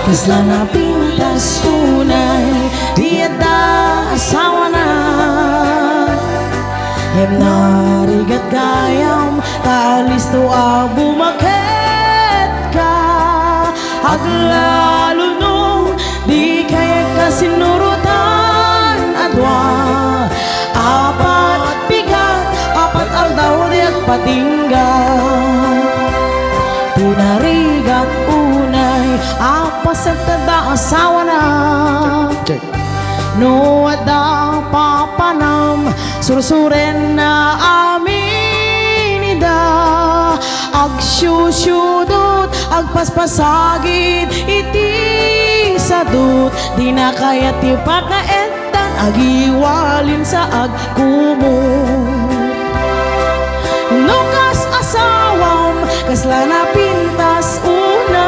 Kasla na pintas tunay di ada asawa na Hem narigat gayam taalis to bumaket ka Aglalo nung di kaya kasinurutan adwa Apat bigat, apat aldaw at patinggan Pinarigat unay apas at tada asawa na No ada papanam sursuren na aminida Agsyusyudot agpaspasagid iti sadut Di na kaya tipak na etan agiwalin sa agkumo Nukas asawam kasla na pintas unay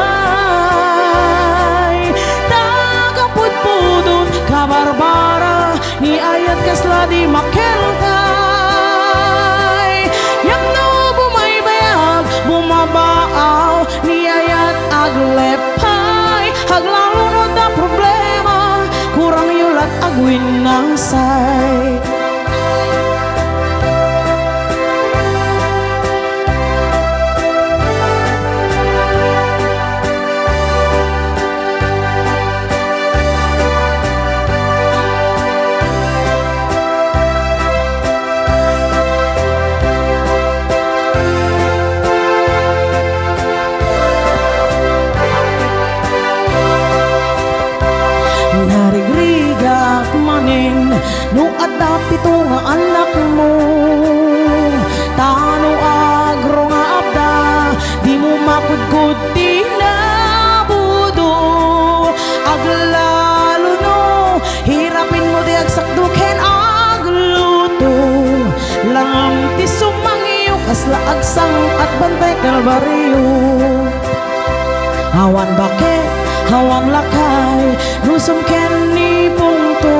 Tagapudpudot kabarbara ni ayat kasla di makeltay Yang no bumaybayag bumabaaw ni ayat aglepay Aglalunod na problema kurang yulat agwin ng say Narigrigat manin no ada pito nga anak mo Tano agro nga abda di mo makudkod tinabudo Aglalo no hirapin mo di agsakduken agluto Langam ti sumangiyo kasla agsang at bantay kalbaryo Awan bakit Hawang lakay, nusum ken ni pungto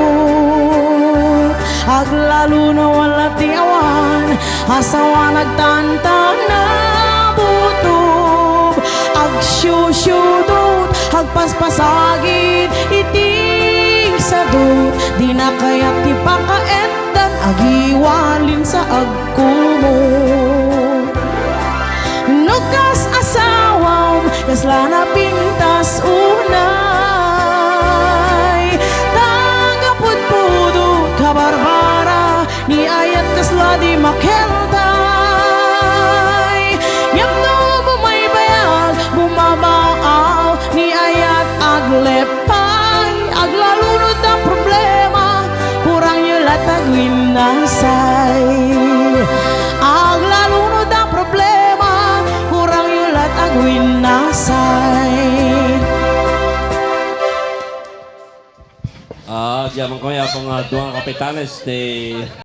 Aglalo na wala ti awan, asawa nagtantang na butob Agsyusyudot, agpaspasagid, iting sadot Di na kaya ti pakaetan, agiwalin sa agkumo Nukas asawam, kasla na pintas unay Tagapudpudo kabarbara ni ayat kasla di makeltay Yang no bumaybayag bumabaaw ni ayat aglepay Aglalunod ang problema kurang yulat agwin ng say Aglalunod ang problema kurang yulat agwin ng say Diyan ko ya pang duang kapitanes de